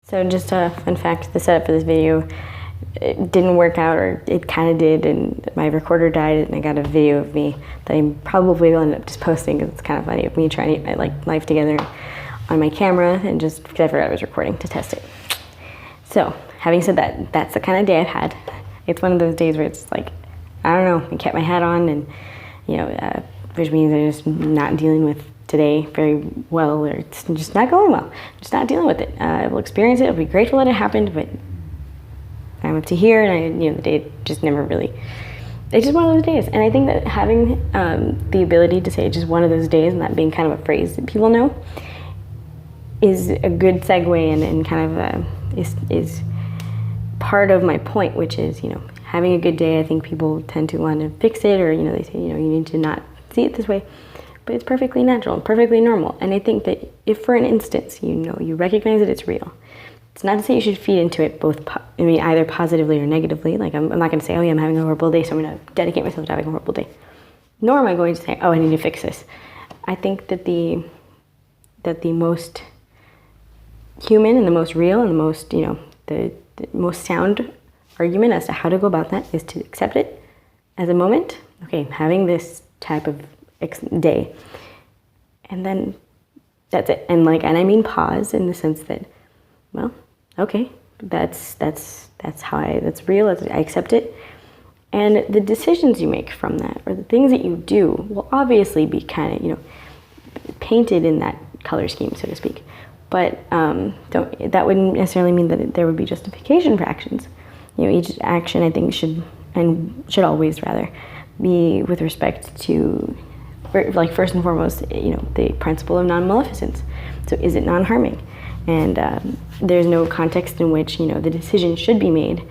So just a fun fact, the setup for this video, it didn't work out, or it kind of did, and my recorder died, and I got a video of me that I probably will end up just posting because it's kind of funny of me trying to get my life together on my camera, and just because I forgot I was recording to test it. So having said that, that's the kind of day I've had. It's one of those days where it's like, I don't know, I kept my hat on, and which means I'm just not dealing with today very well, or it's just not going well. Just not dealing with it. I will experience it. I'll be grateful that it happened, but I'm up to here, and the day just never really. It's just one of those days, and I think that having the ability to say it's just one of those days, and that being kind of a phrase that people know, is a good segue, and kind of is part of my point, which is having a good day. I think people tend to want to fix it, or they say you need to not see it this way. But it's perfectly natural and perfectly normal. And I think that if for an instance, you recognize that it's real, it's not to say you should feed into it either positively or negatively. Like I'm not going to say, oh yeah, I'm having a horrible day, so I'm going to dedicate myself to having a horrible day. Nor am I going to say, oh, I need to fix this. I think that the most human and the most real and the most, the most sound argument as to how to go about that is to accept it as a moment. Okay, I'm having this type of day, and then that's it. And I mean pause in the sense that, well, okay, that's real. I accept it, and the decisions you make from that, or the things that you do, will obviously be kind of painted in that color scheme, so to speak. But that wouldn't necessarily mean that there would be justification for actions. Each action, I think, should always rather be with respect to, first and foremost, the principle of non-maleficence. So is it non-harming? And there's no context in which the decision should be made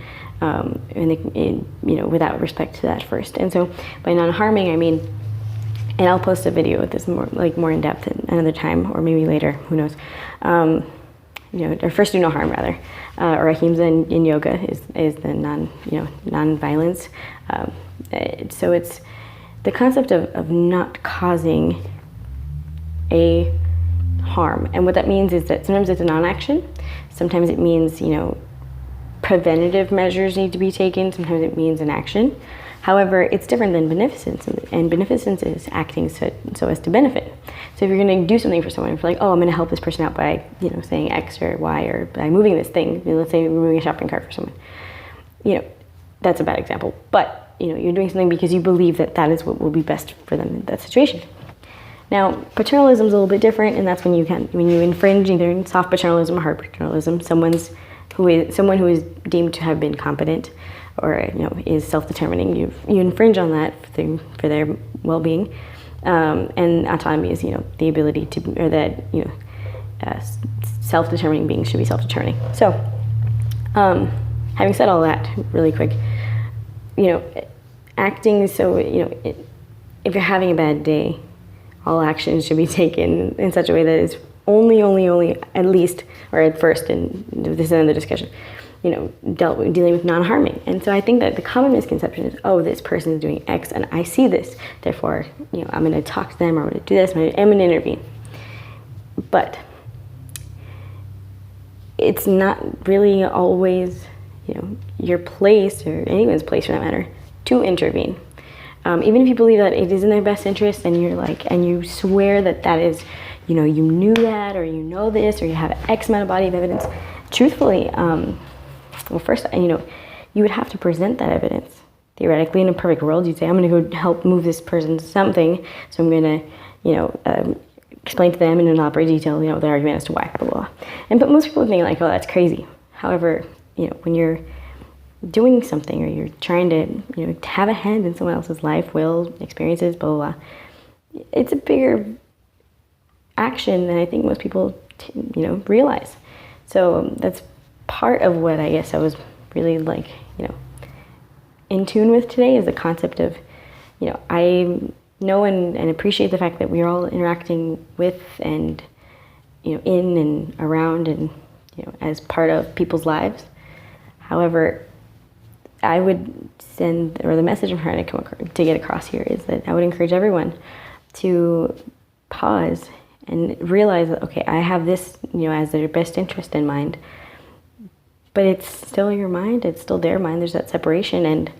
without respect to that first. And so by non-harming, I mean, and I'll post a video with this more in depth another time, or maybe later, who knows. Or first do no harm, rather. Or ahimsa in yoga is the non-violence. So it's the concept of not causing a harm. And what that means is that sometimes it's a non-action. Sometimes it means, preventative measures need to be taken. Sometimes it means an action. However, it's different than beneficence, and beneficence is acting so as to benefit. So if you're going to do something for someone, if you're like, oh, I'm going to help this person out by, saying X or Y, or by moving this thing, let's say you're moving a shopping cart for someone, that's a bad example. But, you're doing something because you believe that is what will be best for them in that situation. Now, paternalism is a little bit different, and that's when you infringe either in soft paternalism or hard paternalism, someone who is deemed to have been competent, or is self-determining. You infringe on that for their well-being, and autonomy is the ability to, or that self-determining beings should be self-determining. So, having said all that, really quick, acting. So if you're having a bad day, all actions should be taken in such a way that is only at least, or at first, and this is another discussion, dealing with non-harming. And so I think that the common misconception is, oh, this person is doing X and I see this, therefore, I'm going to talk to them, or I'm going to do this, I'm going to intervene. But it's not really always, your place, or anyone's place for that matter, to intervene. Even if you believe that it is in their best interest, and and you swear that is, you knew that, or this, or you have X amount of body of evidence, truthfully, well, first, you would have to present that evidence. Theoretically, in a perfect world, you'd say, I'm going to go help move this person to something, so I'm going to, explain to them in an elaborate detail, the argument as to why, blah, blah, blah. But most people would think, oh, that's crazy. However, when you're doing something, or you're trying to, have a hand in someone else's life, will, experiences, blah, blah, blah, it's a bigger action than I think most people, realize. So that's part of what I guess I was really in tune with today, is the concept of, I know and appreciate the fact that we are all interacting with and, in and around and, as part of people's lives. However, I would send, or the message I'm trying to get across here is that I would encourage everyone to pause and realize that, okay, I have this, as their best interest in mind, but it's still your mind, it's still their mind, there's that separation. And,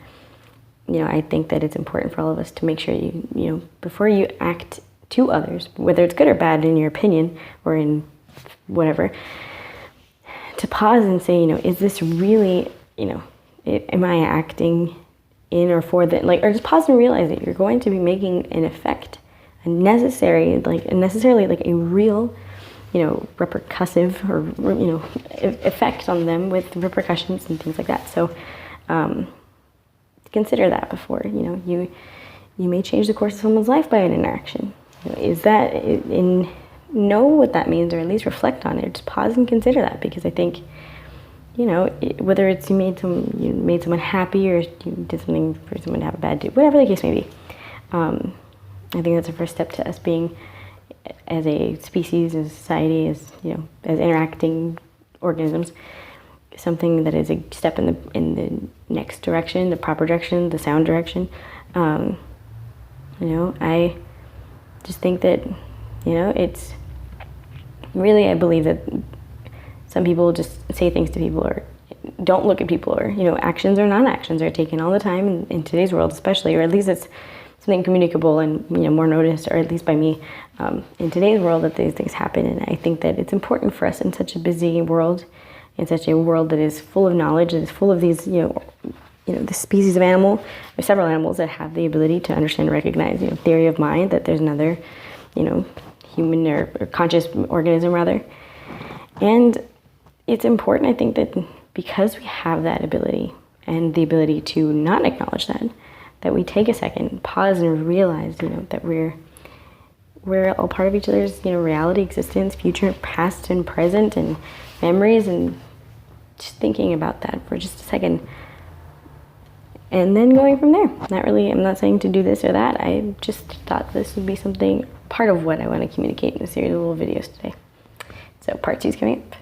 I think that it's important for all of us to make sure you before you act to others, whether it's good or bad in your opinion or in whatever, to pause and say, is this really, am I acting in or for the, or just pause and realize that you're going to be making an effect, a necessarily a real, repercussive or, effect on them with repercussions and things like that. So, consider that before, you may change the course of someone's life by an interaction. Is that know what that means, or at least reflect on it. Just pause and consider that, because I think, whether it's you made someone happy, or you did something for someone to have a bad day, whatever the case may be. I think that's the first step to us being, as a species, as a society, as as interacting organisms, something that is a step in the next direction, the proper direction, the sound direction. I just think that, it's really, I believe that some people just say things to people, or don't look at people, or, actions or non-actions are taken all the time in today's world, especially, or at least it's something communicable and, more noticed, or at least by me, in today's world, that these things happen. And I think that it's important for us in such a busy world, in such a world that is full of knowledge, that is full of these, the species of animal, there's several animals that have the ability to understand and recognize, theory of mind, that there's another, human or conscious organism rather. And it's important, I think, that because we have that ability, and the ability to not acknowledge that we take a second, pause, and realize, that we're all part of each other's, reality, existence, future, past, and present, and memories, and just thinking about that for just a second. And then going from there. I'm not saying to do this or that. I just thought this would be something, part of what I want to communicate in a series of little videos today. So part 2 is coming up.